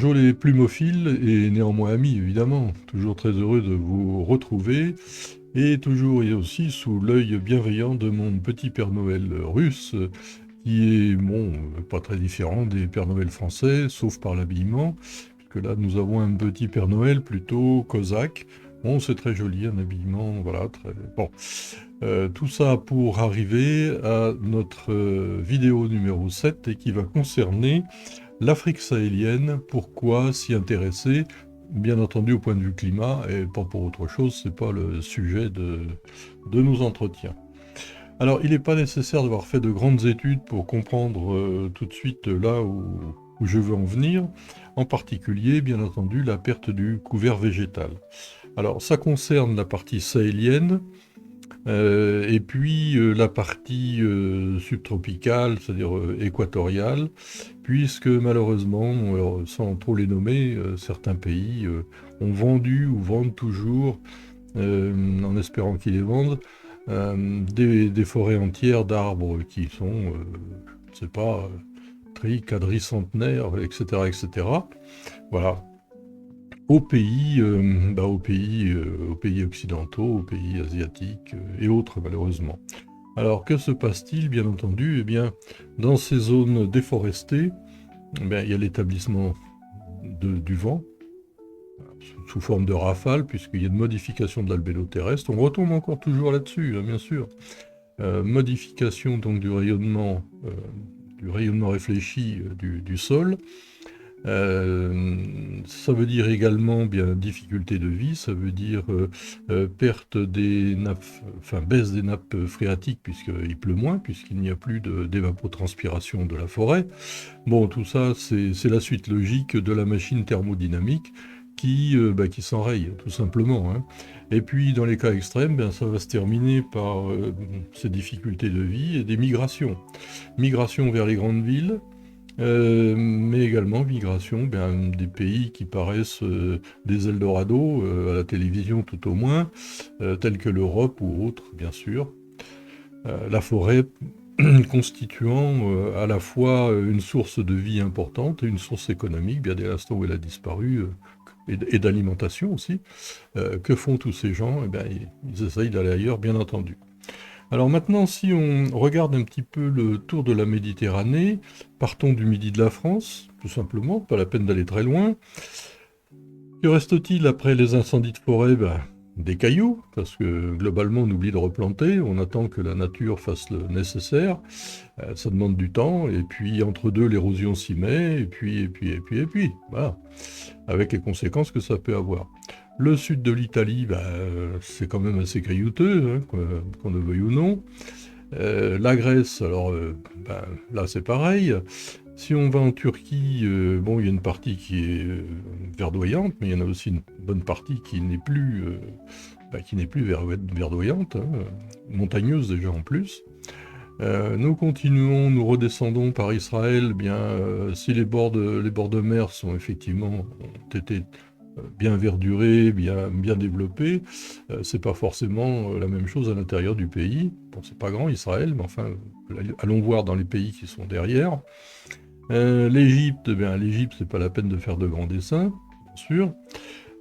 Bonjour les plumophiles et néanmoins amis, évidemment. Toujours très heureux de vous retrouver et toujours et aussi sous l'œil bienveillant de mon petit Père Noël russe qui est, bon, pas très différent des Pères Noël français, sauf par l'habillement, puisque là nous avons un petit Père Noël plutôt cosaque. Bon, c'est très joli, un habillement, voilà, très bon. Tout ça pour arriver à notre vidéo numéro 7 et qui va concerner l'Afrique sahélienne. Pourquoi s'y intéresser? Bien entendu au point de vue climat et pas pour autre chose, c'est pas le sujet de nos entretiens. Alors il n'est pas nécessaire d'avoir fait de grandes études pour comprendre tout de suite là où je veux en venir, en particulier bien entendu la perte du couvert végétal. Alors ça concerne la partie sahélienne, et puis la partie subtropicale, c'est-à-dire équatoriale, puisque malheureusement, alors, sans trop les nommer, certains pays ont vendu ou vendent toujours, en espérant qu'ils les vendent, des forêts entières d'arbres qui sont, je ne sais pas, quadricentenaires, etc., etc. Voilà, aux pays occidentaux, aux pays asiatiques et autres malheureusement. Alors que se passe-t-il? Bien entendu, eh bien, dans ces zones déforestées, eh bien, il y a l'établissement du vent sous forme de rafale, puisqu'il y a une modification de l'albédo terrestre. On retombe encore toujours là-dessus, hein, bien sûr. Modification donc du rayonnement réfléchi du sol. Ça veut dire également bien difficulté de vie, ça veut dire perte des nappes, enfin baisse des nappes phréatiques puisqu'il pleut moins, puisqu'il n'y a plus d'évapotranspiration de la forêt. Bon, tout ça, c'est la suite logique de la machine thermodynamique qui s'enraye, tout simplement, hein. Et puis, dans les cas extrêmes, ben, ça va se terminer par ces difficultés de vie et des migrations. Migrations vers les grandes villes, mais également migration des pays qui paraissent des Eldorado, à la télévision tout au moins, tels que l'Europe ou autres, bien sûr. La forêt constituant à la fois une source de vie importante et une source économique, bien dès l'instant où elle a disparu, et d'alimentation aussi. Que font tous ces gens? Eh bien, ils essayent d'aller ailleurs, bien entendu. Alors maintenant, si on regarde un petit peu le tour de la Méditerranée, partons du midi de la France, tout simplement, pas la peine d'aller très loin. Que reste-t-il après les incendies de forêt? Ben, des cailloux, parce que globalement on oublie de replanter, on attend que la nature fasse le nécessaire, ça demande du temps, et puis entre deux l'érosion s'y met, et puis, voilà, avec les conséquences que ça peut avoir. Le sud de l'Italie, ben, c'est quand même assez caillouteux, hein, qu'on le veuille ou non. La Grèce, alors ben, là c'est pareil. Si on va en Turquie, bon, il y a une partie qui est verdoyante, mais il y en a aussi une bonne partie qui n'est plus, verdoyante, hein, montagneuse déjà en plus. Nous continuons, nous redescendons par Israël, bien, si les bords de mer sont effectivement ont été bien verdurés, bien développés, c'est pas forcément la même chose à l'intérieur du pays. Bon, c'est pas grand Israël, mais enfin, allons voir dans les pays qui sont derrière. L'Égypte, l'Égypte, c'est pas la peine de faire de grands dessins, bien sûr.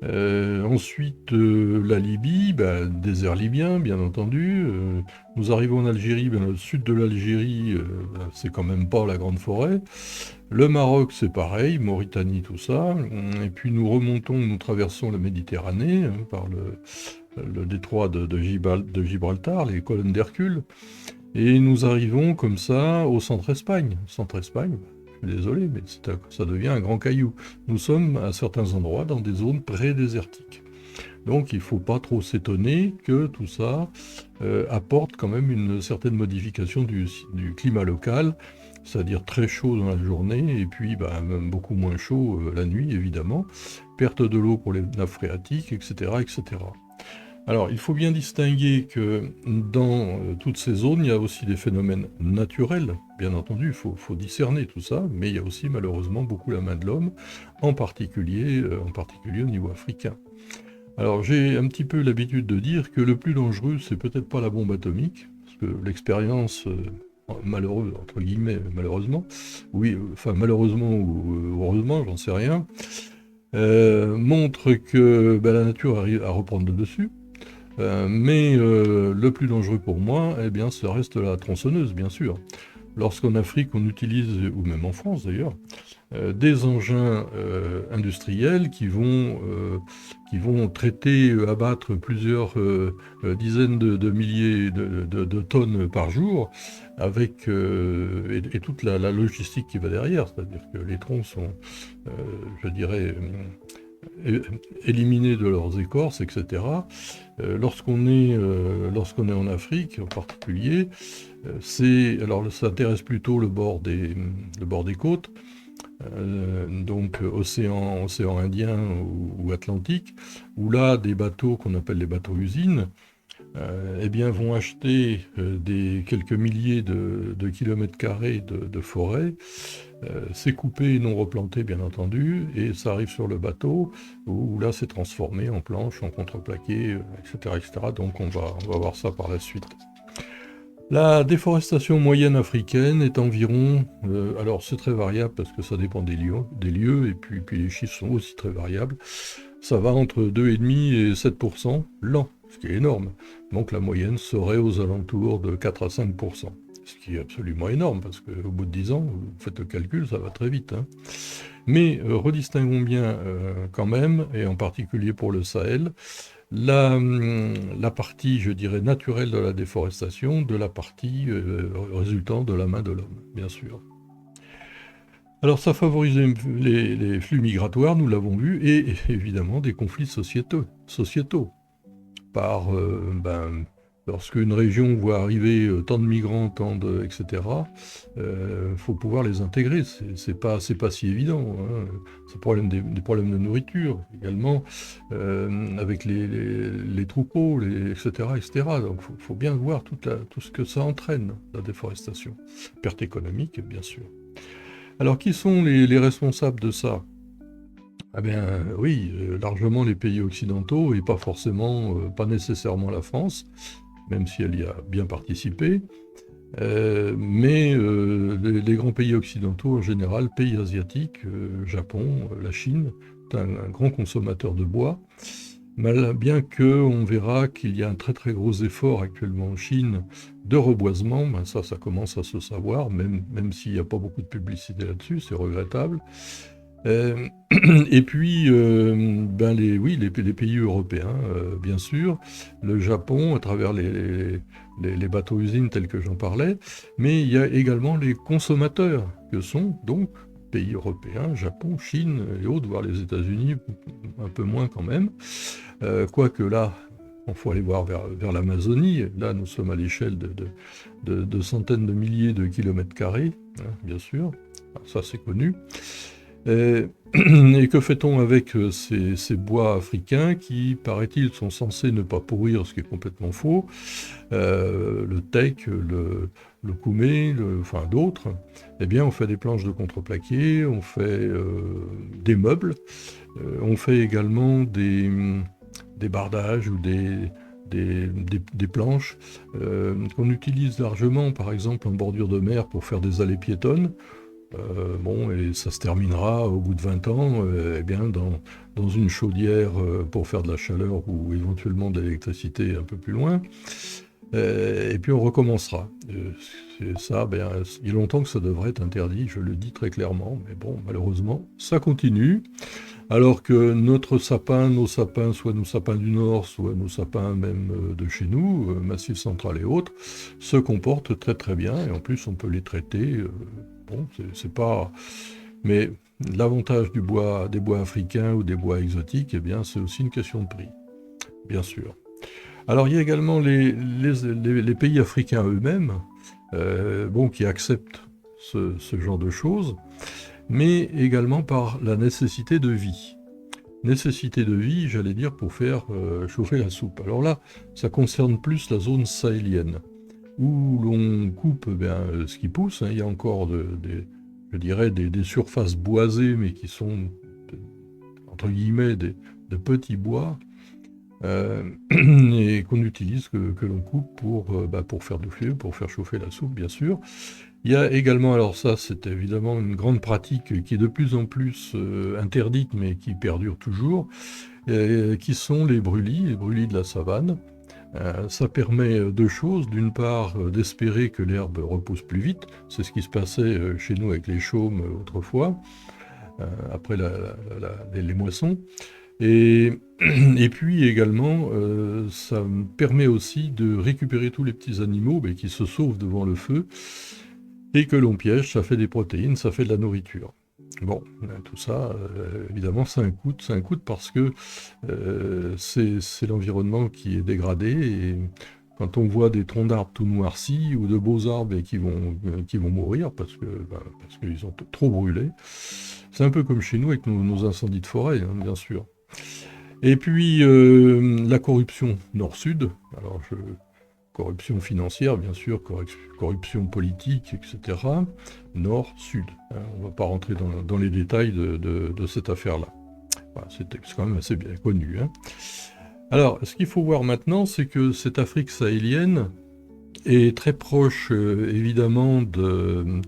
Ensuite, la Libye, désert libyen, bien entendu. Nous arrivons en Algérie, le sud de l'Algérie, c'est quand même pas la grande forêt. Le Maroc, c'est pareil, Mauritanie, tout ça. Et puis nous remontons, nous traversons la Méditerranée, hein, par le détroit de Gibraltar, les colonnes d'Hercule. Et nous arrivons comme ça au centre-Espagne. Centre-Espagne, je suis désolé, mais ça devient un grand caillou. Nous sommes à certains endroits dans des zones pré-désertiques. Donc il ne faut pas trop s'étonner que tout ça apporte quand même une certaine modification du climat local, c'est-à-dire très chaud dans la journée et puis même beaucoup moins chaud la nuit évidemment, perte de l'eau pour les nappes phréatiques, etc., etc. Alors, il faut bien distinguer que dans toutes ces zones, il y a aussi des phénomènes naturels, bien entendu, il faut discerner tout ça, mais il y a aussi malheureusement beaucoup la main de l'homme, en particulier au niveau africain. Alors, j'ai un petit peu l'habitude de dire que le plus dangereux, c'est peut-être pas la bombe atomique, parce que l'expérience malheureux, entre guillemets, malheureusement, oui, enfin malheureusement ou heureusement, j'en sais rien, montre que la nature arrive à reprendre le dessus. Mais le plus dangereux pour moi, eh bien, ça reste la tronçonneuse, bien sûr. Lorsqu'en Afrique, on utilise, ou même en France d'ailleurs, des engins industriels qui vont traiter, abattre plusieurs dizaines de milliers de tonnes par jour, avec et toute la logistique qui va derrière, c'est-à-dire que les troncs sont, euh, je dirais, éliminés de leurs écorces, etc. Lorsqu'on est en Afrique en particulier, alors ça intéresse plutôt le bord des côtes, donc océan Indien ou Atlantique, où là des bateaux qu'on appelle les bateaux usines, eh bien vont acheter des quelques milliers de kilomètres carrés de forêt. C'est coupé et non replanté, bien entendu, et ça arrive sur le bateau, où là c'est transformé en planche, en contreplaqué, etc., etc. Donc on va voir ça par la suite. La déforestation moyenne africaine est environ, alors c'est très variable parce que ça dépend des lieux et puis les chiffres sont aussi très variables. Ça va entre 2,5 et 7% l'an, ce qui est énorme. Donc la moyenne serait aux alentours de 4 à 5%, ce qui est absolument énorme parce qu'au bout de 10 ans, vous faites le calcul, ça va très vite, hein. Mais redistinguons bien quand même, et en particulier pour le Sahel, la partie, je dirais, naturelle de la déforestation de la partie résultant de la main de l'homme, bien sûr. Alors ça favorise les flux migratoires, nous l'avons vu, et évidemment des conflits sociétaux. Par, lorsque une région voit arriver tant de migrants, etc., faut pouvoir les intégrer. C'est pas si évident, hein. C'est des problèmes de nourriture également, avec les troupeaux, etc., etc. Donc faut bien voir tout ce que ça entraîne, la déforestation. Perte économique, bien sûr. Alors qui sont les responsables de ça? Ah bien oui, largement les pays occidentaux et pas forcément, pas nécessairement la France, même si elle y a bien participé. Mais les grands pays occidentaux en général, pays asiatiques, Japon, la Chine, est un grand consommateur de bois. Bien qu'on verra qu'il y a un très très gros effort actuellement en Chine de reboisement, ça commence à se savoir, même s'il n'y a pas beaucoup de publicité là-dessus, c'est regrettable. Euh, et puis, oui, les pays européens, bien sûr, le Japon, à travers les bateaux-usines tels que j'en parlais, mais il y a également les consommateurs, que sont donc pays européens, Japon, Chine et autres, voire les États-Unis, un peu moins quand même. Quoique là, il faut aller voir vers l'Amazonie. Là, nous sommes à l'échelle de centaines de milliers de kilomètres carrés, hein, bien sûr. Alors, ça, c'est connu. Et que fait-on avec ces bois africains qui, paraît-il, sont censés ne pas pourrir, ce qui est complètement faux? Le teck, le koumé, enfin d'autres. Eh bien, on fait des planches de contreplaqué, on fait des meubles, on fait également des bardages ou des planches qu'on utilise largement, par exemple en bordure de mer pour faire des allées piétonnes. Bon, et ça se terminera au bout de 20 ans, eh bien, dans une chaudière pour faire de la chaleur ou éventuellement de l'électricité un peu plus loin. Et puis on recommencera. C'est ça, il y a longtemps que ça devrait être interdit, je le dis très clairement, mais bon, malheureusement, ça continue. Alors que nos sapins, soit nos sapins du Nord, soit nos sapins même de chez nous, Massif Central et autres, se comportent très très bien, et en plus on peut les traiter. Bon, c'est pas. Mais l'avantage des bois africains ou des bois exotiques, eh bien, c'est aussi une question de prix, bien sûr. Alors il y a également les pays africains eux-mêmes, bon, qui acceptent ce genre de choses, mais également par la nécessité de vie. Nécessité de vie, j'allais dire, pour faire chauffer la soupe. Alors là, ça concerne plus la zone sahélienne, où l'on coupe ce qui pousse, hein. Il y a encore je dirais des surfaces boisées, mais qui sont, entre guillemets, de petits bois, et qu'on utilise, que l'on coupe pour faire du feu, pour faire chauffer la soupe, bien sûr. Il y a également, alors ça c'est évidemment une grande pratique qui est de plus en plus interdite, mais qui perdure toujours, qui sont les brûlis de la savane. Ça permet deux choses. D'une part, d'espérer que l'herbe repousse plus vite. C'est ce qui se passait chez nous avec les chaumes autrefois, après les moissons. Et, et puis également, ça me permet aussi de récupérer tous les petits animaux qui se sauvent devant le feu et que l'on piège. Ça fait des protéines, ça fait de la nourriture. Bon, tout ça, évidemment, ça a un coût parce que c'est l'environnement qui est dégradé. Et quand on voit des troncs d'arbres tout noircis ou de beaux arbres qui vont mourir parce qu'ils ont trop brûlé, c'est un peu comme chez nous avec nos incendies de forêt, hein, bien sûr. Et puis, la corruption nord-sud, corruption financière, bien sûr, corruption politique, etc. Nord-sud. Hein, on ne va pas rentrer dans les détails de cette affaire-là. Voilà, c'est quand même assez bien connu. Hein. Alors, ce qu'il faut voir maintenant, c'est que cette Afrique sahélienne est très proche, évidemment, de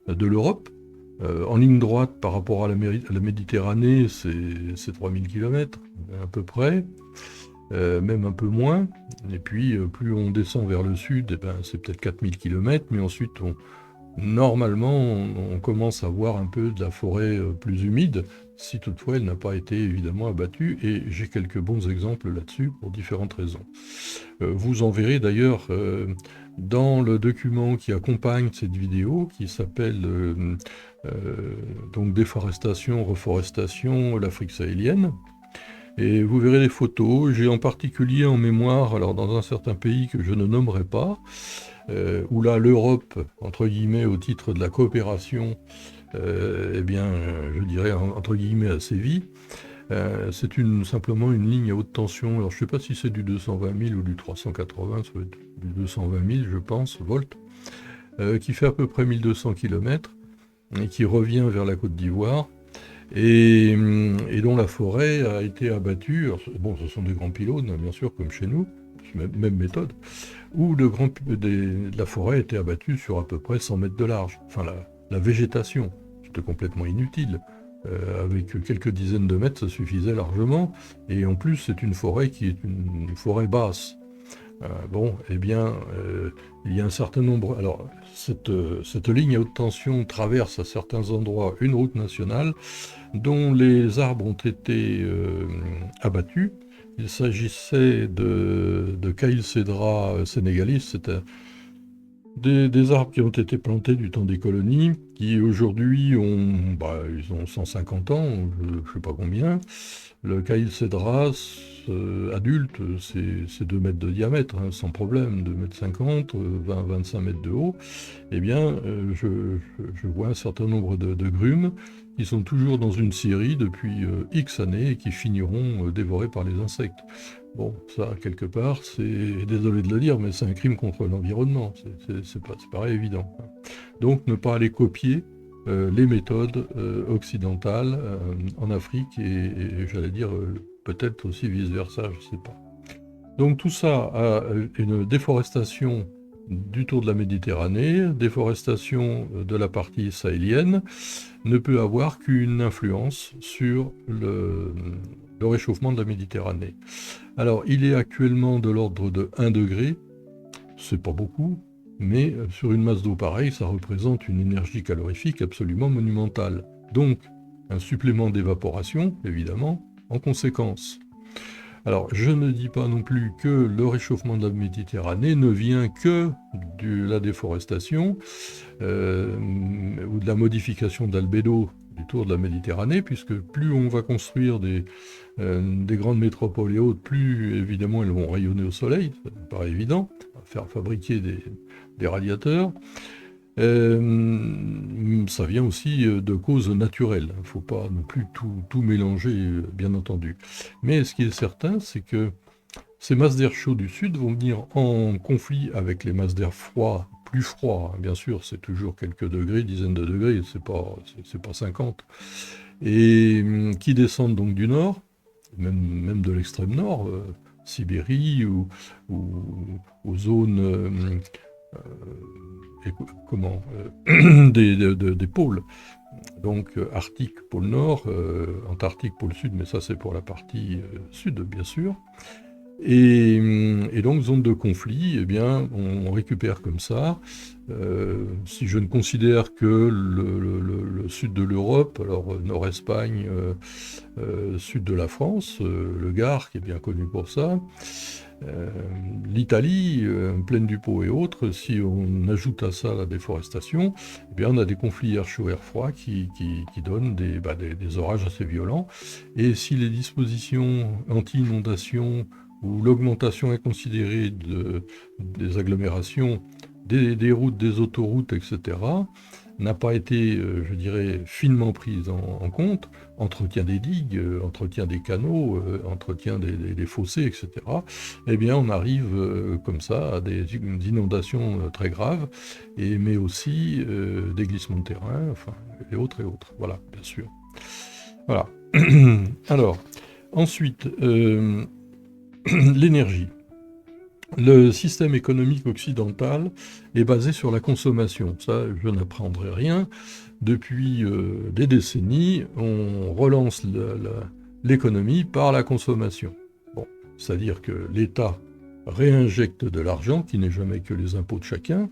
l'Europe. En ligne droite par rapport à la Méditerranée, c'est 3000 km à peu près, même un peu moins. Et puis, plus on descend vers le sud, c'est peut-être 4000 km, mais ensuite, normalement, on commence à voir un peu de la forêt plus humide, si toutefois elle n'a pas été évidemment abattue, et j'ai quelques bons exemples là-dessus pour différentes raisons. Vous en verrez d'ailleurs dans le document qui accompagne cette vidéo, qui s'appelle donc Déforestation, Reforestation, l'Afrique sahélienne. Et vous verrez les photos. J'ai en particulier en mémoire, alors dans un certain pays que je ne nommerai pas, où là l'Europe, entre guillemets, au titre de la coopération, je dirais entre guillemets a sévi. C'est simplement une ligne à haute tension. Alors je ne sais pas si c'est du 220 000 ou du 380, ça va être du 220 000 je pense, volts, qui fait à peu près 1200 km et qui revient vers la Côte d'Ivoire et dont la forêt a été abattue. Alors, bon, ce sont des grands pylônes, bien sûr, comme chez nous, même méthode, où la forêt a été abattue sur à peu près 100 mètres de large. Enfin, la végétation, c'était complètement inutile. Avec quelques dizaines de mètres, ça suffisait largement. Et en plus, c'est une forêt qui est une forêt basse. Il y a un certain nombre... Alors, cette ligne à haute tension traverse à certains endroits une route nationale dont les arbres ont été abattus. Il s'agissait de Caïlcédra sénégalis, c'était des arbres qui ont été plantés du temps des colonies, qui aujourd'hui ils ont 150 ans, je ne sais pas combien. Le Caïlcédra adulte, c'est 2 mètres de diamètre, hein, sans problème, 2 mètres 50, 20-25 mètres de haut. Eh bien, je vois un certain nombre de grumes qui sont toujours dans une scierie depuis X années et qui finiront dévorés par les insectes. Bon, ça, quelque part, c'est, désolé de le dire, mais c'est un crime contre l'environnement, c'est pas évident. Donc, ne pas aller copier les méthodes occidentales en Afrique et j'allais dire peut-être aussi vice-versa, je ne sais pas. Donc tout ça a une déforestation du tour de la Méditerranée, déforestation de la partie sahélienne, ne peut avoir qu'une influence sur le réchauffement de la Méditerranée. Alors il est actuellement de l'ordre de 1 degré, c'est pas beaucoup, mais sur une masse d'eau pareille, ça représente une énergie calorifique absolument monumentale. Donc, un supplément d'évaporation, évidemment, en conséquence. Alors, je ne dis pas non plus que le réchauffement de la Méditerranée ne vient que de la déforestation ou de la modification d'albédo du tour de la Méditerranée, puisque plus on va construire des grandes métropoles et autres, plus évidemment elles vont rayonner au soleil, ça me paraît évident, faire fabriquer des radiateurs. Ça vient aussi de causes naturelles, il ne faut pas non plus tout mélanger, bien entendu. Mais ce qui est certain, c'est que ces masses d'air chaud du sud vont venir en conflit avec les masses d'air froid, plus froid, hein. Bien sûr, c'est toujours quelques degrés, dizaines de degrés, c'est pas 50, et qui descendent donc du nord, même de l'extrême nord, Sibérie ou aux zones des pôles. Donc Arctique, pôle Nord, Antarctique, pôle Sud, mais ça c'est pour la partie sud, bien sûr. Et donc, zone de conflit, eh bien, on récupère comme ça. Si je ne considère que le sud de l'Europe, alors Nord-Espagne, sud de la France, le Gard qui est bien connu pour ça, l'Italie, plaine du Pô et autres, si on ajoute à ça la déforestation, eh bien on a des conflits air chaud, air froid qui donnent des orages assez violents. Et si les dispositions anti-inondation ou l'augmentation inconsidérée des agglomérations, des routes, des autoroutes, etc., n'a pas été, je dirais, finement prise en compte, entretien des digues, entretien des canaux, entretien des fossés, etc., eh bien on arrive comme ça à des inondations très graves, mais aussi des glissements de terrain, enfin, et autres, voilà, bien sûr. Voilà. Alors, ensuite, l'énergie. Le système économique occidental est basé sur la consommation. Ça, je n'apprendrai rien. Depuis des décennies, on relance l'économie par la consommation. Bon, c'est-à-dire que l'État réinjecte de l'argent, qui n'est jamais que les impôts de chacun,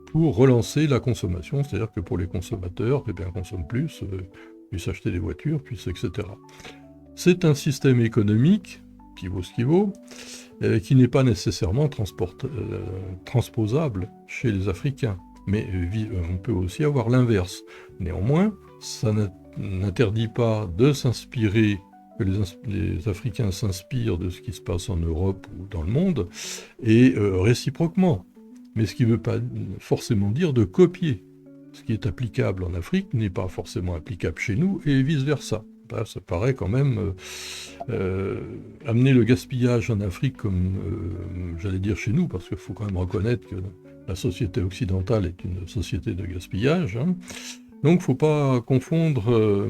pour relancer la consommation. C'est-à-dire que pour les consommateurs, eh bien, on consomme plus, puissent acheter des voitures, etc. C'est un système économique qui vaut ce qu'il vaut, qui n'est pas nécessairement transposable chez les Africains. Mais on peut aussi avoir l'inverse. Néanmoins, ça n'interdit pas de s'inspirer, que les Africains s'inspirent de ce qui se passe en Europe ou dans le monde, et réciproquement. Mais ce qui ne veut pas forcément dire de copier. Ce qui est applicable en Afrique n'est pas forcément applicable chez nous, et vice-versa. Ça paraît quand même amener le gaspillage en Afrique comme, j'allais dire chez nous, parce qu'il faut quand même reconnaître que la société occidentale est une société de gaspillage. Hein. Donc il ne faut pas confondre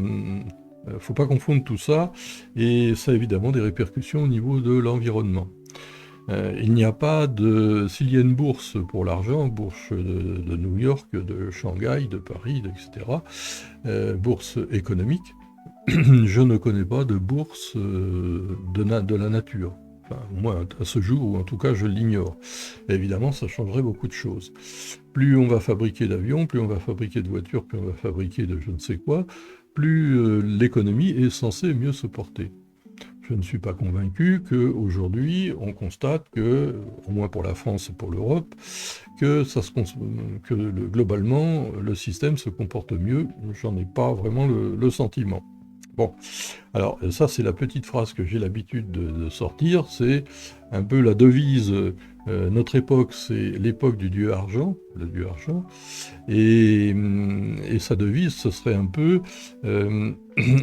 tout ça, et ça a évidemment des répercussions au niveau de l'environnement. Il n'y a pas de... S'il y a une bourse pour l'argent, bourse de New York, de Shanghai, de Paris, etc., bourse économique, je ne connais pas de bourse de la nature. Enfin, moi, à ce jour, ou en tout cas, je l'ignore. Évidemment, ça changerait beaucoup de choses. Plus on va fabriquer d'avions, plus on va fabriquer de voitures, plus on va fabriquer de je ne sais quoi, plus l'économie est censée mieux se porter. Je ne suis pas convaincu qu'aujourd'hui, on constate que, au moins pour la France et pour l'Europe, que globalement, le système se comporte mieux. J'en ai pas vraiment le sentiment. Bon, alors ça c'est la petite phrase que j'ai l'habitude de sortir, c'est un peu la devise, notre époque c'est l'époque du dieu argent, le dieu argent, et sa devise ce serait un peu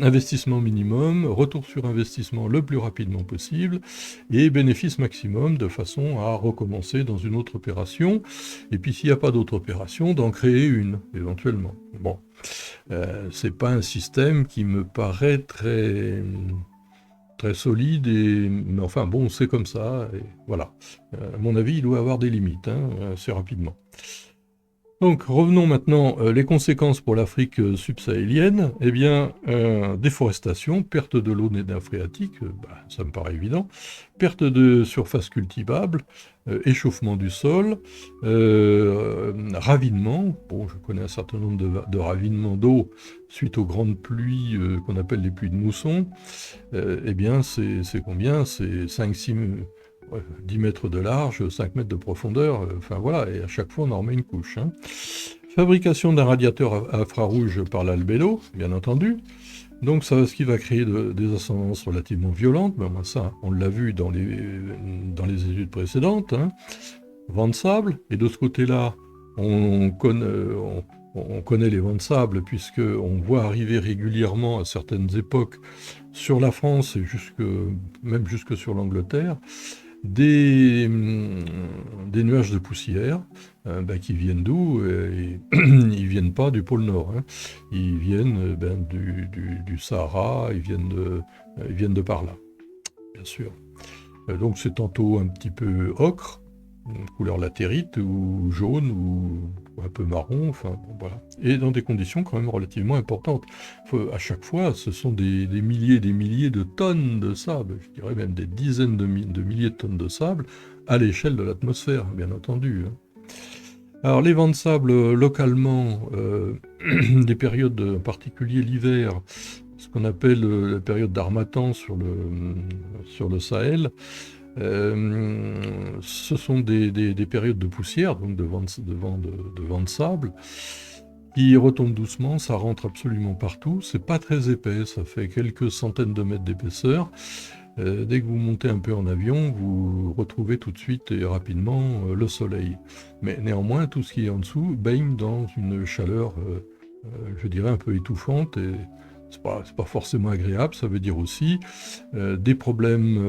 investissement minimum, retour sur investissement le plus rapidement possible, et bénéfice maximum de façon à recommencer dans une autre opération, et puis s'il n'y a pas d'autre opération, d'en créer une, éventuellement. Bon. C'est pas un système qui me paraît très solide, mais enfin bon, c'est comme ça, et voilà. À mon avis, il doit avoir des limites, hein, assez rapidement. Donc revenons maintenant, les conséquences pour l'Afrique subsahélienne, eh bien, déforestation, perte de l'eau des nappes phréatiques, ça me paraît évident, perte de surface cultivable, échauffement du sol, ravinement, bon je connais un certain nombre de ravinements d'eau suite aux grandes pluies qu'on appelle les pluies de mousson, eh bien c'est combien? C'est 10 mètres de large, 5 mètres de profondeur, enfin voilà, et à chaque fois on en remet une couche. Hein. Fabrication d'un radiateur à infrarouge par l'albédo, bien entendu. Donc ça, ce qui va créer des ascendances relativement violentes, mais ça on l'a vu dans les études précédentes. Hein. Vent de sable, et de ce côté-là, on connaît les vents de sable, puisqu'on voit arriver régulièrement à certaines époques sur la France et même jusque sur l'Angleterre, des nuages de poussière qui viennent d'où? Ils viennent pas du pôle Nord, hein. Ils viennent du Sahara, ils viennent de par là. bien sûr. Donc c'est tantôt un petit peu ocre, couleur latérite, ou jaune, ou un peu marron, enfin bon, voilà. Et dans des conditions quand même relativement importantes. À chaque fois, ce sont des milliers et des milliers de tonnes de sable, je dirais même des dizaines de milliers de tonnes de sable, à l'échelle de l'atmosphère, bien entendu, hein. Alors les vents de sable, localement, des périodes, en particulier l'hiver, ce qu'on appelle la période d'harmattan sur le Sahel, ce sont des périodes de poussière, donc de vent de sable, qui retombent doucement, ça rentre absolument partout, c'est pas très épais, ça fait quelques centaines de mètres d'épaisseur. Dès que vous montez un peu en avion, vous retrouvez tout de suite et rapidement le soleil. Mais néanmoins, tout ce qui est en dessous baigne dans une chaleur, je dirais, un peu étouffante, et c'est pas forcément agréable. Ça veut dire aussi des problèmes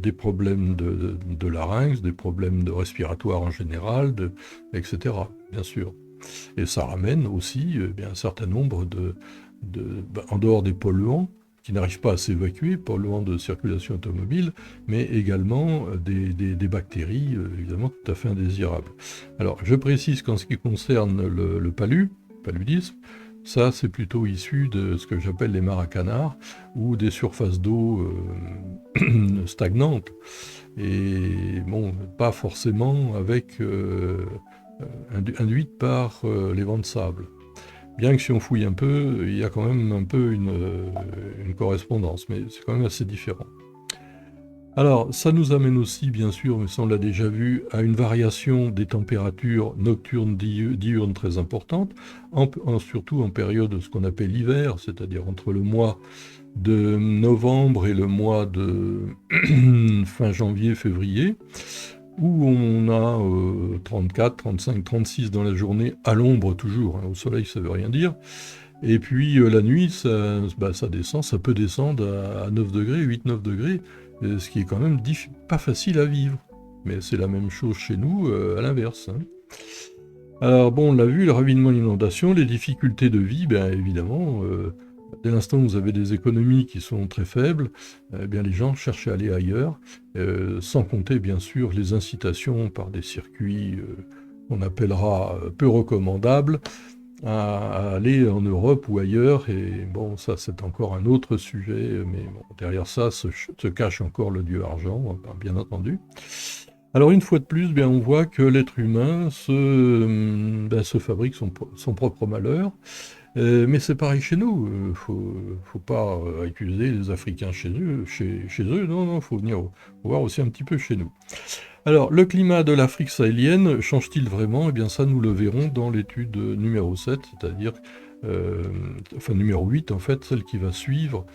de larynx, des problèmes de respiratoire en général, etc., bien sûr. Et ça ramène aussi bien, un certain nombre en dehors des polluants, qui n'arrivent pas à s'évacuer, polluants de circulation automobile, mais également des bactéries, évidemment, tout à fait indésirables. Alors, je précise qu'en ce qui concerne le paludisme, ça, c'est plutôt issu de ce que j'appelle les mares à canards, ou des surfaces d'eau stagnantes, et bon, pas forcément induites par les vents de sable. Bien que si on fouille un peu, il y a quand même un peu une correspondance, mais c'est quand même assez différent. Alors, ça nous amène aussi, bien sûr, mais ça on l'a déjà vu, à une variation des températures nocturnes diurnes très importante, surtout en période de ce qu'on appelle l'hiver, c'est-à-dire entre le mois de novembre et le mois de fin janvier, février, où on a 34, 35, 36 dans la journée, à l'ombre toujours, hein, au soleil ça veut rien dire, et puis la nuit ça descend, ça peut descendre à 9 degrés, 8-9 degrés, ce qui est quand même pas facile à vivre. Mais c'est la même chose chez nous, à l'inverse, hein. Alors bon, on l'a vu, le ravinement et l'inondation, les difficultés de vie, bien évidemment, dès l'instant où vous avez des économies qui sont très faibles, eh bien les gens cherchent à aller ailleurs, sans compter bien sûr les incitations par des circuits qu'on appellera peu recommandables, à aller en Europe ou ailleurs, et bon, ça c'est encore un autre sujet, mais bon, derrière ça se cache encore le dieu argent, bien entendu. Alors une fois de plus, bien, on voit que l'être humain se fabrique son propre malheur, mais c'est pareil chez nous. Faut pas accuser les Africains chez eux. Non, non, faut venir voir aussi un petit peu chez nous. Alors, le climat de l'Afrique sahélienne change-t-il vraiment? Eh bien, ça, nous le verrons dans l'étude numéro 7, c'est-à-dire, numéro 8, en fait, celle qui va suivre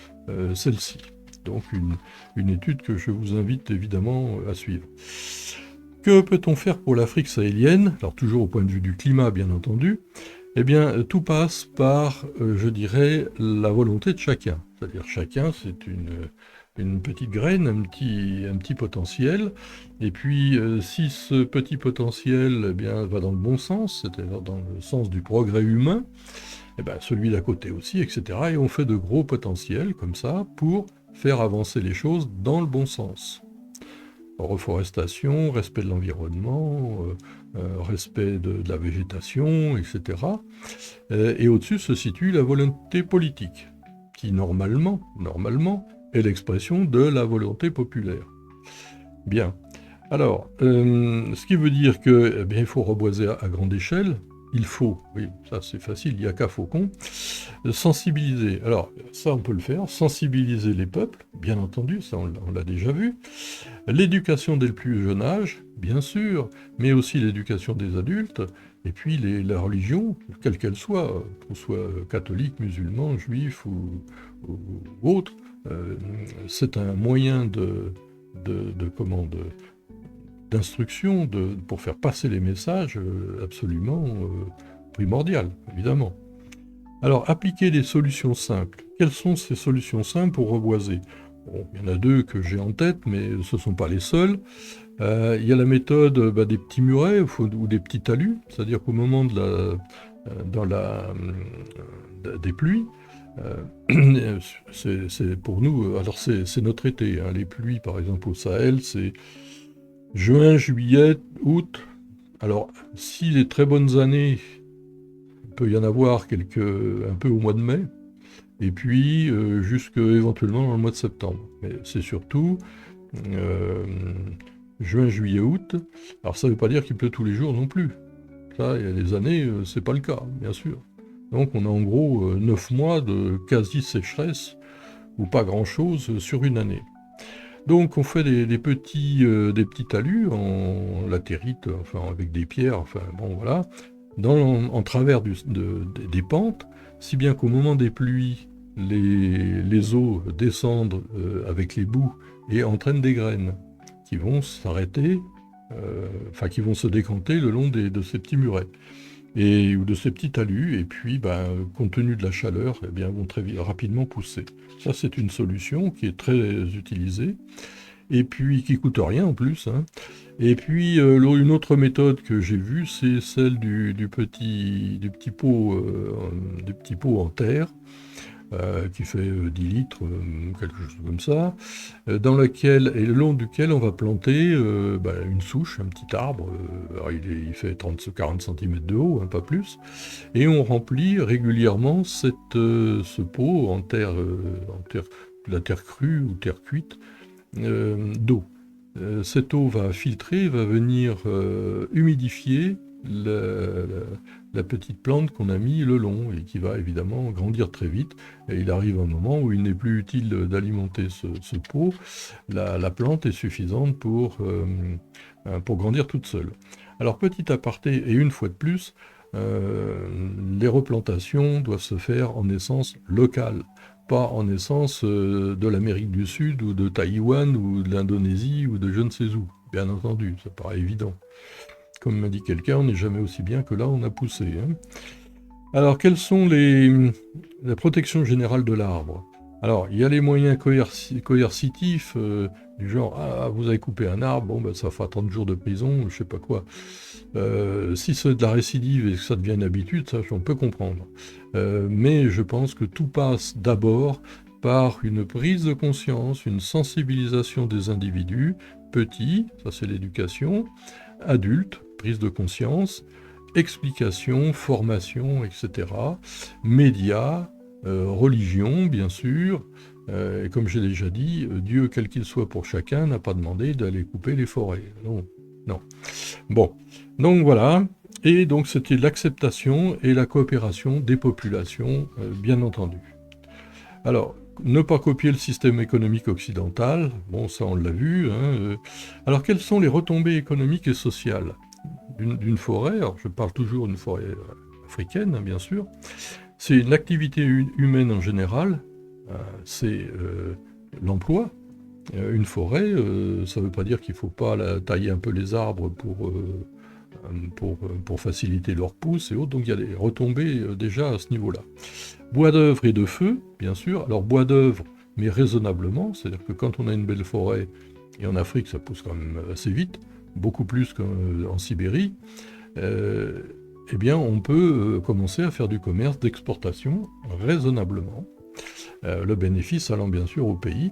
celle-ci. Donc, une étude que je vous invite évidemment à suivre. Que peut-on faire pour l'Afrique sahélienne? Alors, toujours au point de vue du climat, bien entendu. Eh bien, tout passe par, je dirais, la volonté de chacun. C'est-à-dire, chacun, c'est une petite graine, un petit potentiel. Et puis, si ce petit potentiel eh bien, va dans le bon sens, c'est-à-dire dans le sens du progrès humain, eh bien, celui d'à côté aussi, etc. Et on fait de gros potentiels, comme ça, pour faire avancer les choses dans le bon sens. Reforestation, respect de l'environnement, respect de la végétation, etc. Et au-dessus se situe la volonté politique, qui normalement, est l'expression de la volonté populaire. Bien. Alors, ce qui veut dire que, eh bien, il faut reboiser à grande échelle. Il faut, oui, ça c'est facile, il n'y a qu'à Faucon. Sensibiliser, alors ça on peut le faire, sensibiliser les peuples, bien entendu, ça on l'a déjà vu. L'éducation dès le plus jeune âge, bien sûr, mais aussi l'éducation des adultes, et puis la religion, quelle qu'elle soit, qu'on soit catholique, musulman, juif ou autre, c'est un moyen d'instruction, pour faire passer les messages absolument primordial, évidemment. Alors, appliquer des solutions simples. Quelles sont ces solutions simples pour reboiser? Bon, il y en a deux que j'ai en tête, mais ce ne sont pas les seuls. Il y a la méthode des petits murets ou des petits talus, c'est-à-dire qu'au moment des pluies, C'est pour nous, alors c'est notre été, hein. Les pluies, par exemple, au Sahel, c'est juin, juillet, août. Alors, si les très bonnes années, il peut y en avoir un peu au mois de mai, et puis jusque éventuellement dans le mois de septembre. Mais c'est surtout euh, juin, juillet, août. Alors ça ne veut pas dire qu'il pleut tous les jours non plus. Ça, il y a des années, c'est pas le cas, bien sûr. Donc on a en gros 9 mois de quasi-sécheresse, ou pas grand-chose, sur une année. Donc on fait des petits talus en latérite, enfin avec des pierres, enfin bon voilà, en travers des pentes, si bien qu'au moment des pluies, les eaux descendent avec les boues et entraînent des graines qui vont s'arrêter, enfin qui vont se décanter le long de ces petits murets ou de ces petits talus, et puis compte tenu de la chaleur, eh bien, vont rapidement pousser. Ça c'est une solution qui est très utilisée et puis qui coûte rien en plus, hein. Et puis une autre méthode que j'ai vue, c'est celle du petit pot en terre, qui fait 10 litres, quelque chose comme ça, dans lequel, et le long duquel on va planter une souche, un petit arbre, alors il fait 30-40 cm de haut, hein, pas plus, et on remplit régulièrement ce pot de la terre crue ou terre cuite, d'eau. Cette eau va filtrer, va venir humidifier la petite plante qu'on a mis le long et qui va évidemment grandir très vite. Et il arrive un moment où il n'est plus utile d'alimenter ce pot. La plante est suffisante pour grandir toute seule. Alors petit aparté, et une fois de plus, les replantations doivent se faire en essence locale, pas en essence de l'Amérique du Sud ou de Taïwan ou de l'Indonésie ou de je ne sais où. Bien entendu, ça paraît évident. Comme m'a dit quelqu'un, on n'est jamais aussi bien que là on a poussé, hein. Alors, quelles sont la protection générale de l'arbre? Alors, il y a les moyens coercitifs, du genre, ah, vous avez coupé un arbre, bon, ben, ça fera 30 jours de prison, je sais pas quoi. Si c'est de la récidive et que ça devient une habitude, ça, on peut comprendre. Mais je pense que tout passe d'abord par une prise de conscience, une sensibilisation des individus, petits, ça c'est l'éducation, adultes, prise de conscience, explication, formation, etc. Médias, religion, bien sûr. Et comme j'ai déjà dit, Dieu, quel qu'il soit pour chacun, n'a pas demandé d'aller couper les forêts. Non, non. Bon, donc voilà. Et donc c'était l'acceptation et la coopération des populations, bien entendu. Alors, ne pas copier le système économique occidental, bon ça on l'a vu, hein. Alors quelles sont les retombées économiques et sociales d'une forêt? Alors je parle toujours d'une forêt africaine, hein, bien sûr. C'est l'activité humaine en général, c'est l'emploi. Une forêt, ça ne veut pas dire qu'il ne faut pas tailler un peu les arbres pour faciliter leur pousse et autres, donc il y a des retombées déjà à ce niveau-là. Bois d'œuvre et de feu, bien sûr. Alors bois d'œuvre, mais raisonnablement, c'est-à-dire que quand on a une belle forêt, et en Afrique ça pousse quand même assez vite, beaucoup plus qu'en Sibérie, eh bien on peut commencer à faire du commerce d'exportation raisonnablement, le bénéfice allant bien sûr au pays.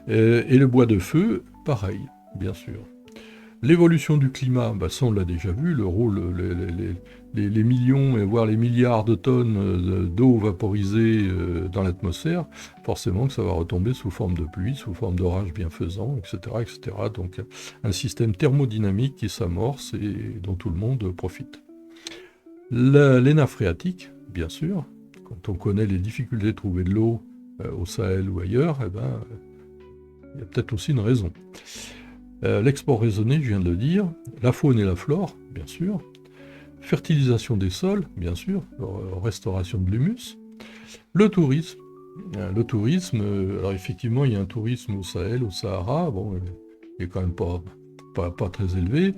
Et le bois de feu, pareil, bien sûr. L'évolution du climat, ça on l'a déjà vu, le rôle, les millions et voire les milliards de tonnes d'eau vaporisée dans l'atmosphère, forcément que ça va retomber sous forme de pluie, sous forme d'orage bienfaisant, etc., etc. Donc un système thermodynamique qui s'amorce et dont tout le monde profite. Les nappes phréatiques, bien sûr, quand on connaît les difficultés de trouver de l'eau au Sahel ou ailleurs, eh ben, il y a peut-être aussi une raison. L'export raisonné, je viens de le dire, la faune et la flore, bien sûr, fertilisation des sols, bien sûr, restauration de l'humus, le tourisme. Le tourisme, alors effectivement, il y a un tourisme au Sahel, au Sahara, bon, il est quand même pas très élevé.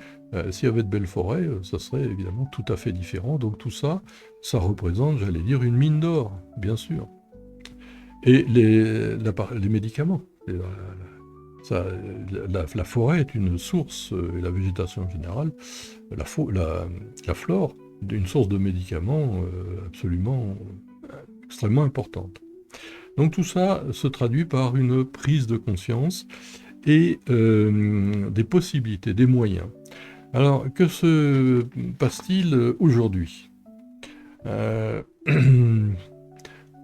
S'il y avait de belles forêts, ça serait évidemment tout à fait différent. Donc tout ça, ça représente, j'allais dire, une mine d'or, bien sûr. Et les médicaments. La forêt est une source, et la végétation en général, la flore, d'une source de médicaments absolument extrêmement importante. Donc tout ça se traduit par une prise de conscience et des possibilités, des moyens. Alors, que se passe-t-il aujourd'hui? Euh,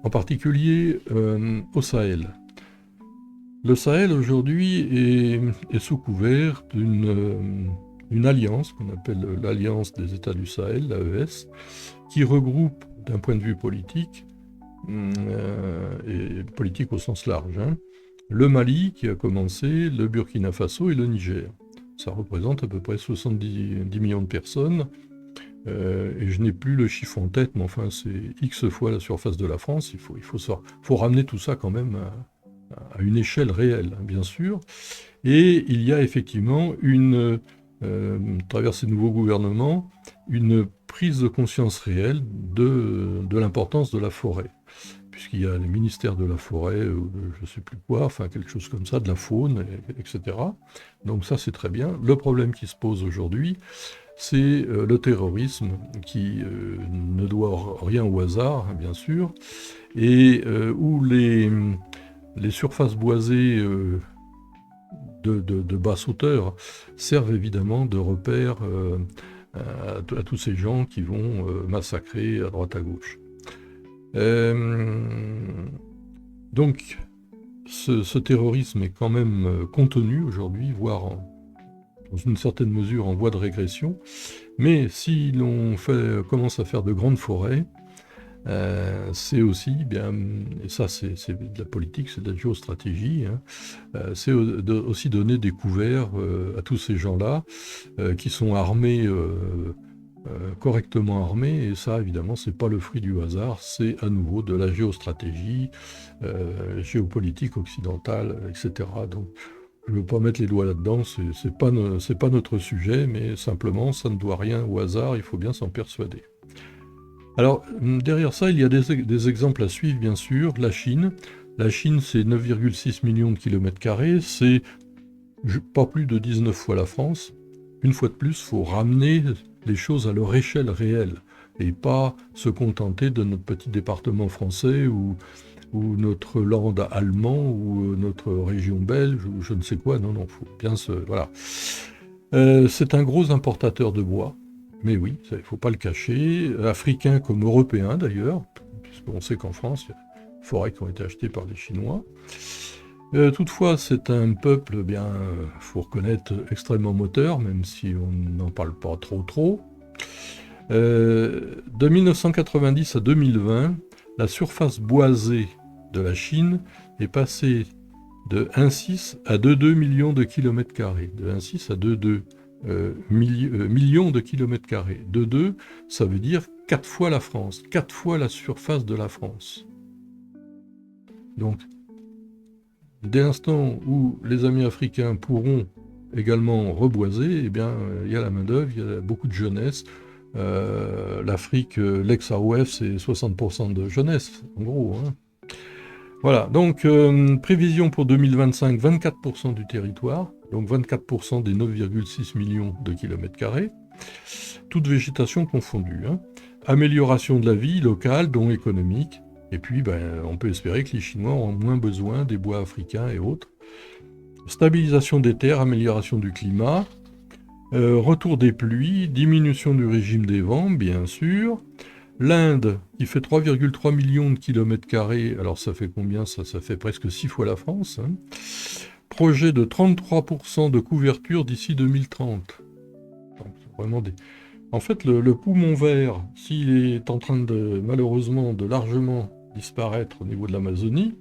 En particulier au Sahel. Le Sahel aujourd'hui est sous couvert d'une alliance qu'on appelle l'Alliance des États du Sahel, l'AES, qui regroupe d'un point de vue politique, et politique au sens large, hein, le Mali qui a commencé, le Burkina Faso et le Niger. Ça représente à peu près 70 millions de personnes. Et je n'ai plus le chiffre en tête, mais enfin c'est X fois la surface de la France. Faut ramener tout ça quand même à une échelle réelle, hein, bien sûr. Et il y a effectivement à travers ces nouveaux gouvernements, une prise de conscience réelle de l'importance de la forêt. Puisqu'il y a les ministères de la forêt, je ne sais plus quoi, enfin quelque chose comme ça, de la faune, etc. Donc ça c'est très bien. Le problème qui se pose aujourd'hui, c'est le terrorisme qui ne doit rien au hasard, bien sûr, et où les surfaces boisées de basse hauteur servent évidemment de repère à tous ces gens qui vont massacrer à droite à gauche. Donc, ce terrorisme est quand même contenu aujourd'hui, voire dans une certaine mesure en voie de régression. Mais si l'on commence à faire de grandes forêts, c'est aussi, bien, et ça c'est de la politique, c'est de la géostratégie, hein, c'est aussi donner des couverts à tous ces gens-là qui sont armés, correctement armés, et ça évidemment c'est pas le fruit du hasard, c'est à nouveau de la géostratégie, géopolitique occidentale, etc. Donc je ne veux pas mettre les doigts là-dedans, c'est pas notre sujet, mais simplement ça ne doit rien au hasard, il faut bien s'en persuader. Alors, derrière ça, il y a des exemples à suivre, bien sûr. La Chine. La Chine, c'est 9,6 millions de kilomètres carrés, c'est pas plus de 19 fois la France. Une fois de plus, il faut ramener les choses à leur échelle réelle, et pas se contenter de notre petit département français, ou notre land allemand, ou notre région belge, ou je ne sais quoi. Non, il faut bien se... Voilà. C'est un gros importateur de bois. Mais oui, il ne faut pas le cacher, africains comme européens d'ailleurs, puisqu'on sait qu'en France, il y a des forêts qui ont été achetées par les Chinois. Toutefois, c'est un peuple, bien, faut reconnaître, extrêmement moteur, même si on n'en parle pas trop. De 1990 à 2020, la surface boisée de la Chine est passée de 1,6 à 2,2 millions de kilomètres carrés. De 1,6 à 2,2 millions de kilomètres carrés. 2,2, ça veut dire 4 fois la France, 4 fois la surface de la France. Donc, dès l'instant où les amis africains pourront également reboiser, eh bien, il y a la main-d'œuvre, il y a beaucoup de jeunesse. L'Afrique, l'ex-AOF, c'est 60% de jeunesse, en gros. Hein. Voilà, donc prévision pour 2025, 24% du territoire, donc 24% des 9,6 millions de kilomètres carrés, toute végétation confondue. Hein. Amélioration de la vie locale, dont économique, et puis on peut espérer que les Chinois auront moins besoin des bois africains et autres. Stabilisation des terres, amélioration du climat, retour des pluies, diminution du régime des vents, bien sûr. L'Inde, qui fait 3,3 millions de kilomètres carrés, alors ça fait combien ça? Ça fait presque 6 fois la France. Hein. Projet de 33% de couverture d'ici 2030. Donc, vraiment En fait, le poumon vert, s'il est en train de, malheureusement, de largement disparaître au niveau de l'Amazonie,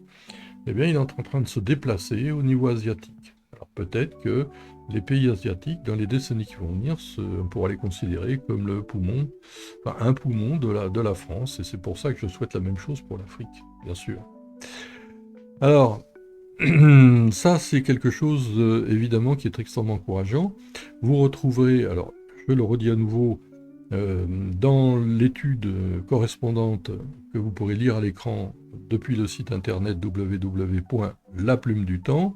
eh bien, il est en train de se déplacer au niveau asiatique. Alors peut-être que les pays asiatiques, dans les décennies qui vont venir, on pourra les considérer comme le poumon, enfin un poumon de la France, et c'est pour ça que je souhaite la même chose pour l'Afrique, bien sûr. Alors, ça c'est quelque chose évidemment qui est extrêmement encourageant. Vous retrouverez, alors je le redis à nouveau, dans l'étude correspondante que vous pourrez lire à l'écran depuis le site internet www.laplumedutemps,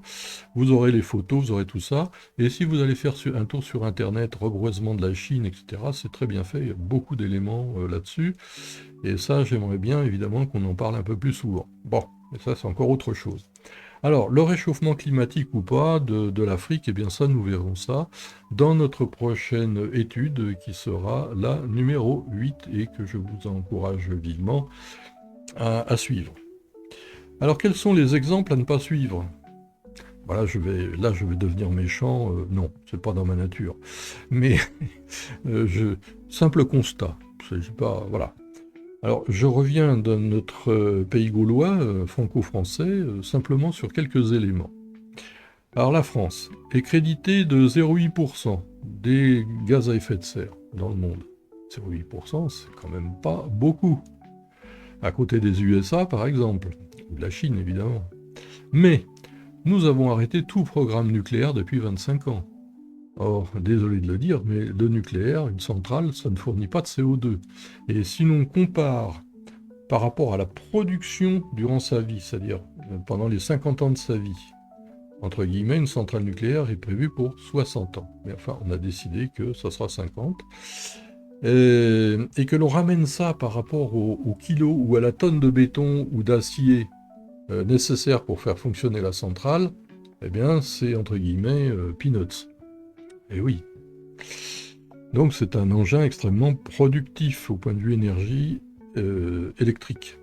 vous aurez les photos, vous aurez tout ça. Et si vous allez faire un tour sur internet, reboisement de la Chine, etc., c'est très bien fait, il y a beaucoup d'éléments là-dessus. Et ça, j'aimerais bien évidemment qu'on en parle un peu plus souvent. Bon. Mais ça, c'est encore autre chose. Alors, le réchauffement climatique ou pas de l'Afrique, eh bien ça, nous verrons ça dans notre prochaine étude qui sera la numéro 8 et que je vous encourage vivement à suivre. Alors, quels sont les exemples à ne pas suivre? Voilà, je vais devenir méchant. Non, c'est pas dans ma nature. Mais simple constat. C'est pas, voilà. Alors, je reviens de notre pays gaulois, franco-français, simplement sur quelques éléments. Alors, la France est créditée de 0,8% des gaz à effet de serre dans le monde. 0,8%, c'est quand même pas beaucoup. À côté des USA, par exemple, ou de la Chine, évidemment. Mais nous avons arrêté tout programme nucléaire depuis 25 ans. Or, désolé de le dire, mais le nucléaire, une centrale, ça ne fournit pas de CO2. Et si l'on compare par rapport à la production durant sa vie, c'est-à-dire pendant les 50 ans de sa vie, entre guillemets, une centrale nucléaire est prévue pour 60 ans. Mais enfin, on a décidé que ça sera 50. Et que l'on ramène ça par rapport au kilo ou à la tonne de béton ou d'acier nécessaire pour faire fonctionner la centrale, eh bien, c'est entre guillemets peanuts. Et oui. Donc c'est un engin extrêmement productif au point de vue énergie électrique.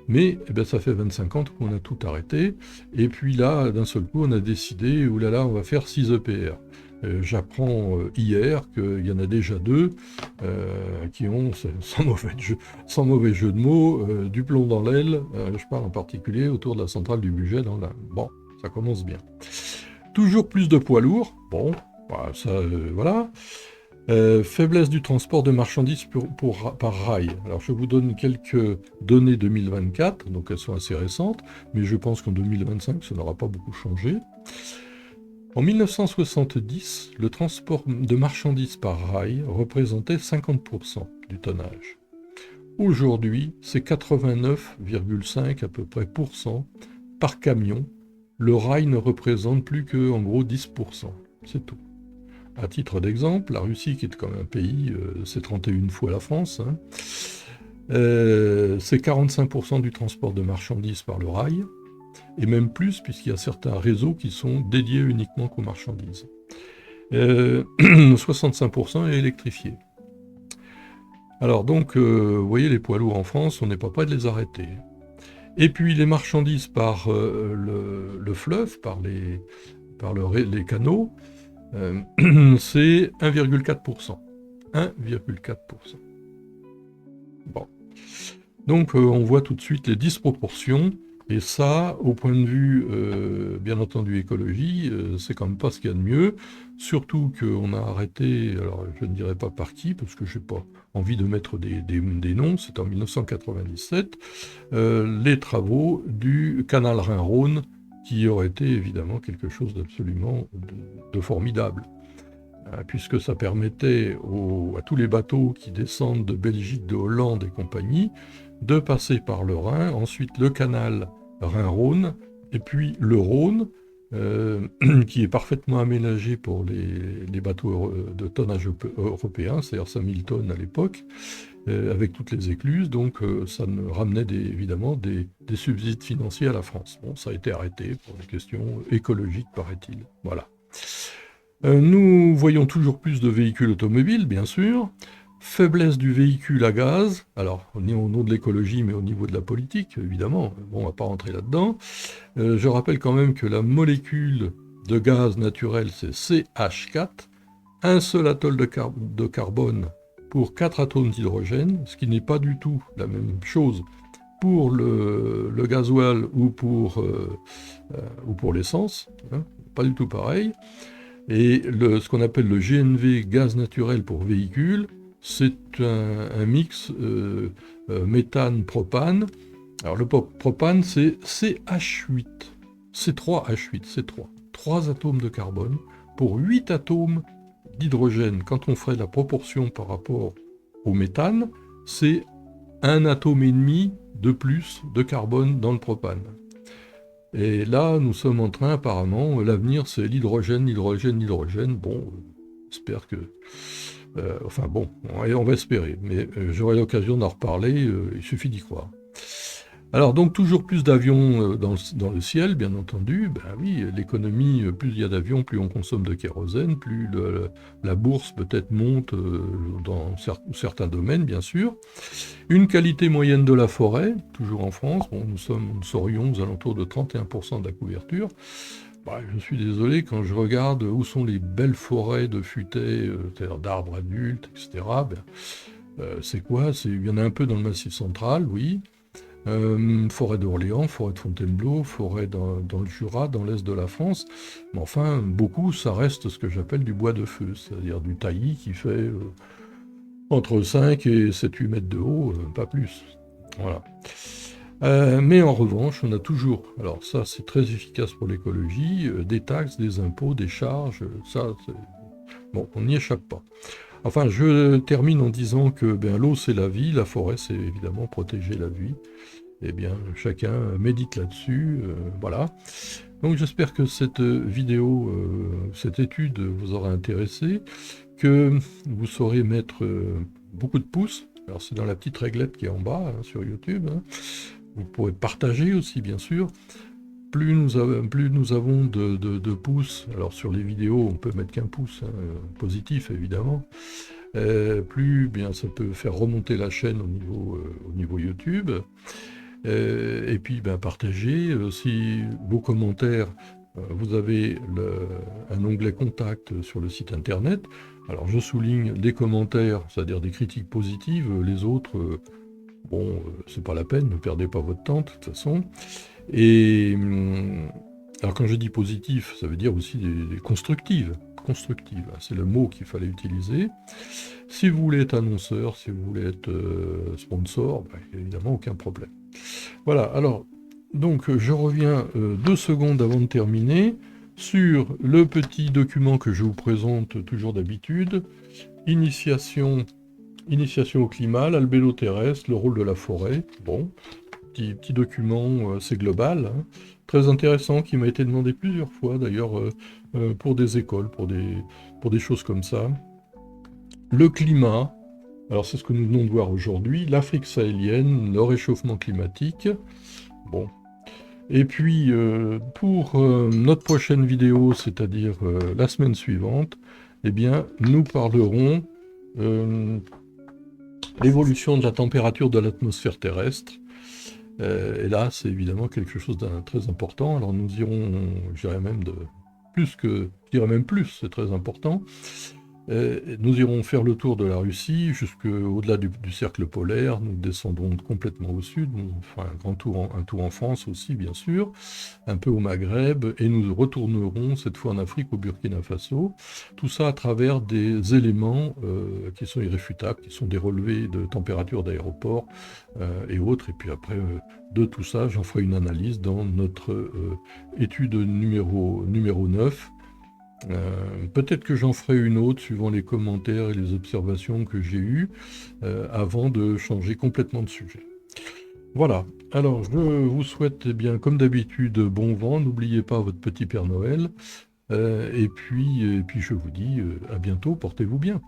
Mais eh bien, ça fait 25 ans qu'on a tout arrêté, et puis là, d'un seul coup, on a décidé, oulala, on va faire 6 EPR. J'apprends hier qu'il y en a déjà 2 qui ont, sans mauvais jeu de mots, du plomb dans l'aile. Je parle en particulier autour de la centrale du budget dans l'Ain. Bon, ça commence bien. Toujours plus de poids lourds. Bon, bah, ça, voilà. Faiblesse du transport de marchandises par rail. Alors je vous donne quelques données 2024, donc elles sont assez récentes, mais je pense qu'en 2025 ça n'aura pas beaucoup changé. En 1970, le transport de marchandises par rail représentait 50% du tonnage. Aujourd'hui, c'est 89,5 à peu près par camion. Le rail ne représente plus que en gros 10%. C'est tout. À titre d'exemple, la Russie, qui est quand même un pays, c'est 31 fois la France, hein, c'est 45% du transport de marchandises par le rail, et même plus, puisqu'il y a certains réseaux qui sont dédiés uniquement qu'aux marchandises. 65% est électrifié. Alors donc, vous voyez, les poids lourds en France, on n'est pas prêt de les arrêter. Et puis les marchandises par le fleuve, par les canaux, c'est 1,4%. 1,4%. Bon. Donc on voit tout de suite les disproportions, et ça, au point de vue, bien entendu, écologie, c'est quand même pas ce qu'il y a de mieux, surtout qu'on a arrêté, alors je ne dirais pas par qui, parce que je n'ai pas envie de mettre des noms, c'est en 1997, les travaux du canal Rhin-Rhône, qui aurait été évidemment quelque chose d'absolument de formidable, puisque ça permettait à tous les bateaux qui descendent de Belgique, de Hollande et compagnie, de passer par le Rhin, ensuite le canal Rhin-Rhône, et puis le Rhône, qui est parfaitement aménagé pour les bateaux de tonnage européen, c'est-à-dire 5000 tonnes à l'époque, avec toutes les écluses, donc ça ramenait évidemment des subsides financiers à la France. Bon, ça a été arrêté pour des questions écologiques, paraît-il. Voilà. Nous voyons toujours plus de véhicules automobiles, bien sûr. Faiblesse du véhicule à gaz, alors au nom de l'écologie, mais au niveau de la politique, évidemment, bon, on ne va pas rentrer là-dedans. Je rappelle quand même que la molécule de gaz naturel, c'est CH4, un seul atome de carbone pour 4 atomes d'hydrogène, ce qui n'est pas du tout la même chose pour le gasoil ou pour l'essence, hein, pas du tout pareil. Et ce qu'on appelle le GNV, gaz naturel pour véhicule, c'est un mix méthane-propane. Alors le propane, c'est CH8, C3H8, C3. 3 atomes de carbone pour 8 atomes d'hydrogène. Quand on ferait la proportion par rapport au méthane, c'est 1 atome et demi de plus de carbone dans le propane. Et là, nous sommes en train, apparemment, l'avenir c'est l'hydrogène, l'hydrogène, l'hydrogène. Bon, j'espère que... enfin bon, on va espérer, mais j'aurai l'occasion d'en reparler, il suffit d'y croire. Alors donc toujours plus d'avions dans le ciel, bien entendu. Ben oui, l'économie, plus il y a d'avions, plus on consomme de kérosène, plus la bourse peut-être monte dans certains domaines, bien sûr. Une qualité moyenne de la forêt, toujours en France. Bon, nous serions aux alentours de 31% de la couverture. Bah, je suis désolé, quand je regarde où sont les belles forêts de futaies, c'est-à-dire d'arbres adultes, etc., ben, c'est quoi? Il y en a un peu dans le Massif central, oui. Forêt d'Orléans, forêt de Fontainebleau, forêt dans le Jura, dans l'est de la France. Mais enfin, beaucoup, ça reste ce que j'appelle du bois de feu, c'est-à-dire du taillis qui fait entre 5 et 7-8 mètres de haut, pas plus. Voilà. Mais en revanche, on a toujours, alors ça c'est très efficace pour l'écologie, des taxes, des impôts, des charges, bon, on n'y échappe pas. Enfin, je termine en disant que ben, l'eau c'est la vie, la forêt c'est évidemment protéger la vie. Eh bien, chacun médite là-dessus, voilà. Donc j'espère que cette vidéo, cette étude vous aura intéressé, que vous saurez mettre beaucoup de pouces. Alors c'est dans la petite réglette qui est en bas, hein, sur YouTube, hein. Vous pourrez partager aussi, bien sûr. Plus nous avons de pouces, alors sur les vidéos, on peut mettre qu'un pouce, hein, positif évidemment, plus bien ça peut faire remonter la chaîne au niveau YouTube. Et puis ben, partagez. Si vos commentaires, vous avez un onglet contact sur le site internet. Alors je souligne des commentaires, c'est-à-dire des critiques positives. Les autres, bon, c'est pas la peine, ne perdez pas votre temps de toute façon. Et alors quand je dis positif, ça veut dire aussi des constructives. Constructives, hein, c'est le mot qu'il fallait utiliser. Si vous voulez être annonceur, si vous voulez être sponsor, ben, évidemment aucun problème. Voilà, alors, donc je reviens 2 secondes avant de terminer sur le petit document que je vous présente toujours d'habitude, initiation au climat, l'albédo terrestre, le rôle de la forêt. Bon, petit document, c'est global, hein, très intéressant, qui m'a été demandé plusieurs fois d'ailleurs pour des écoles, pour des choses comme ça. Le climat, alors c'est ce que nous venons de voir aujourd'hui, l'Afrique sahélienne, le réchauffement climatique. Bon. Et puis pour notre prochaine vidéo, c'est-à-dire la semaine suivante, eh bien nous parlerons l'évolution de la température de l'atmosphère terrestre. Et là, c'est évidemment quelque chose de très important. Alors nous irons, je dirais même plus, c'est très important. Nous irons faire le tour de la Russie jusqu'au-delà du cercle polaire. Nous descendrons complètement au sud. Nous ferons un tour en France aussi, bien sûr, un peu au Maghreb, et nous retournerons cette fois en Afrique, au Burkina Faso. Tout ça à travers des éléments qui sont irréfutables, qui sont des relevés de température d'aéroport et autres. Et puis après, de tout ça, j'en ferai une analyse dans notre étude numéro 9. Peut-être que j'en ferai une autre suivant les commentaires et les observations que j'ai eues avant de changer complètement de sujet. Voilà, alors je vous souhaite eh bien comme d'habitude bon vent, n'oubliez pas votre petit Père Noël, et puis je vous dis à bientôt, portez-vous bien.